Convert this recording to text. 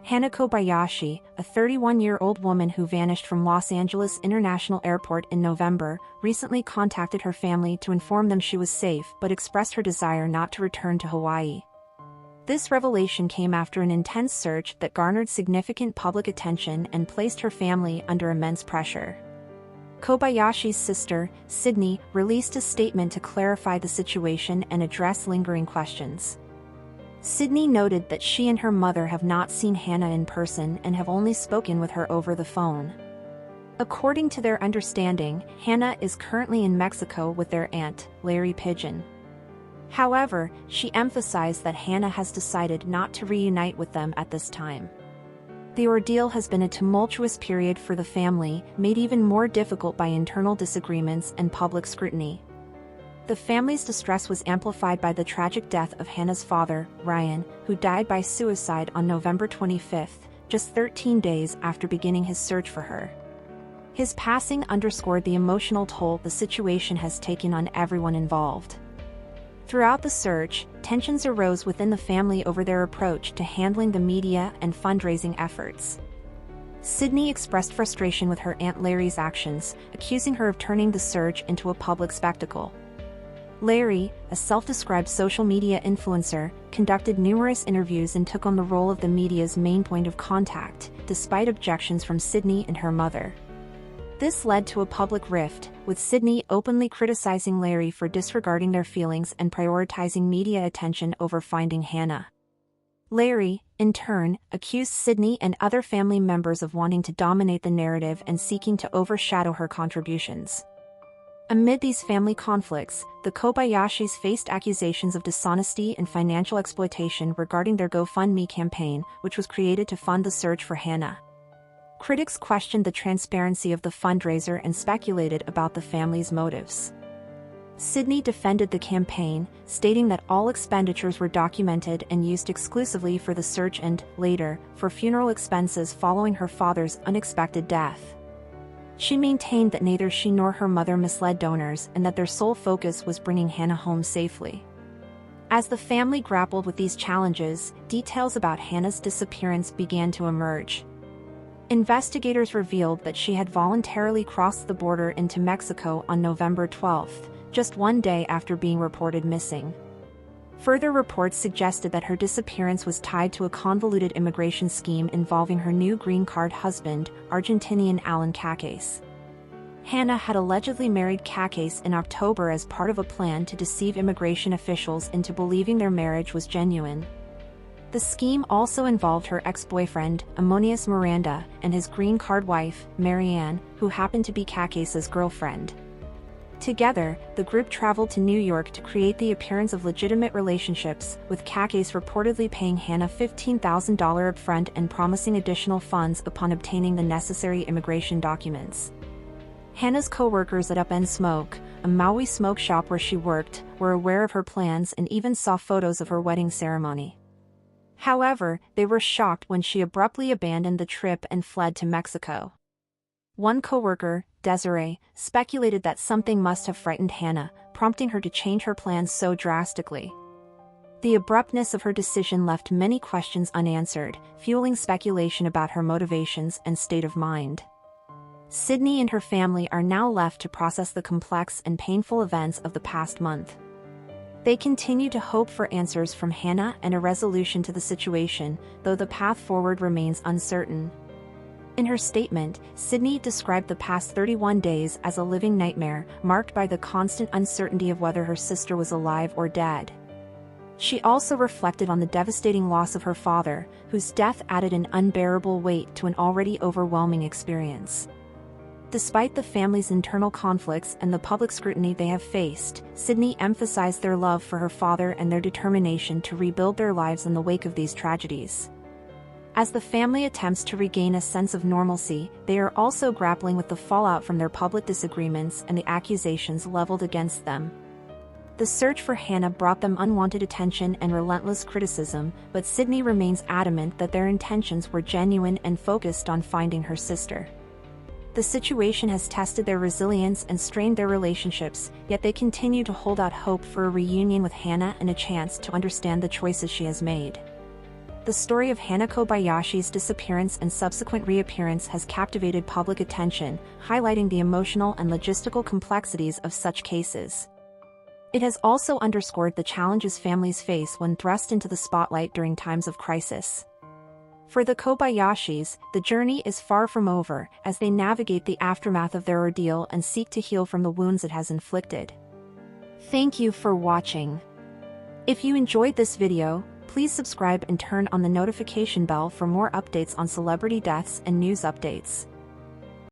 Hannah Kobayashi, a 31-year-old woman who vanished from Los Angeles International Airport in November, recently contacted her family to inform them she was safe but expressed her desire not to return to Hawaii. This revelation came after an intense search that garnered significant public attention and placed her family under immense pressure. Kobayashi's sister, Sydney, released a statement to clarify the situation and address lingering questions. Sydney noted that she and her mother have not seen Hannah in person and have only spoken with her over the phone. According to their understanding, Hannah is currently in Mexico with their aunt, Larry Pigeon. However, she emphasized that Hannah has decided not to reunite with them at this time. The ordeal has been a tumultuous period for the family, made even more difficult by internal disagreements and public scrutiny. The family's distress was amplified by the tragic death of Hannah's father, Ryan, who died by suicide on November 25, just 13 days after beginning his search for her. His passing underscored the emotional toll the situation has taken on everyone involved. Throughout the search, tensions arose within the family over their approach to handling the media and fundraising efforts. Sydney expressed frustration with her Aunt Larry's actions, accusing her of turning the search into a public spectacle. Larry, a self-described social media influencer, conducted numerous interviews and took on the role of the media's main point of contact, despite objections from Sydney and her mother. This led to a public rift, with Sydney openly criticizing Larry for disregarding their feelings and prioritizing media attention over finding Hannah. Larry, in turn, accused Sydney and other family members of wanting to dominate the narrative and seeking to overshadow her contributions. Amid these family conflicts, the Kobayashis faced accusations of dishonesty and financial exploitation regarding their GoFundMe campaign, which was created to fund the search for Hannah. Critics questioned the transparency of the fundraiser and speculated about the family's motives. Sydney defended the campaign, stating that all expenditures were documented and used exclusively for the search and, later, for funeral expenses following her father's unexpected death. She maintained that neither she nor her mother misled donors and that their sole focus was bringing Hannah home safely. As the family grappled with these challenges, details about Hannah's disappearance began to emerge. Investigators revealed that she had voluntarily crossed the border into Mexico on November 12, just one day after being reported missing. Further reports suggested that her disappearance was tied to a convoluted immigration scheme involving her new green card husband, Argentinian Alan Kakes. Hannah had allegedly married Kakes in October as part of a plan to deceive immigration officials into believing their marriage was genuine. The scheme also involved her ex-boyfriend, Ammonius Miranda, and his green card wife, Marianne, who happened to be Kakes' girlfriend. Together, the group traveled to New York to create the appearance of legitimate relationships, with Kakes reportedly paying Hannah $15,000 upfront and promising additional funds upon obtaining the necessary immigration documents. Hannah's co-workers at Up and Smoke, a Maui smoke shop where she worked, were aware of her plans and even saw photos of her wedding ceremony. However, they were shocked when she abruptly abandoned the trip and fled to Mexico. One co-worker, Desiree, speculated that something must have frightened Hannah, prompting her to change her plans so drastically. The abruptness of her decision left many questions unanswered, fueling speculation about her motivations and state of mind. Sydney and her family are now left to process the complex and painful events of the past month. They continue to hope for answers from Hannah and a resolution to the situation, though the path forward remains uncertain. In her statement, Sydney described the past 31 days as a living nightmare, marked by the constant uncertainty of whether her sister was alive or dead. She also reflected on the devastating loss of her father, whose death added an unbearable weight to an already overwhelming experience. Despite the family's internal conflicts and the public scrutiny they have faced, Sydney emphasized their love for her father and their determination to rebuild their lives in the wake of these tragedies. As the family attempts to regain a sense of normalcy, they are also grappling with the fallout from their public disagreements and the accusations leveled against them. The search for Hannah brought them unwanted attention and relentless criticism, but Sydney remains adamant that their intentions were genuine and focused on finding her sister. The situation has tested their resilience and strained their relationships, yet they continue to hold out hope for a reunion with Hannah and a chance to understand the choices she has made. The story of Hannah Kobayashi's disappearance and subsequent reappearance has captivated public attention, highlighting the emotional and logistical complexities of such cases. It has also underscored the challenges families face when thrust into the spotlight during times of crisis. For the Kobayashis, the journey is far from over, as they navigate the aftermath of their ordeal and seek to heal from the wounds it has inflicted. Thank you for watching. If you enjoyed this video, please subscribe and turn on the notification bell for more updates on celebrity deaths and news updates.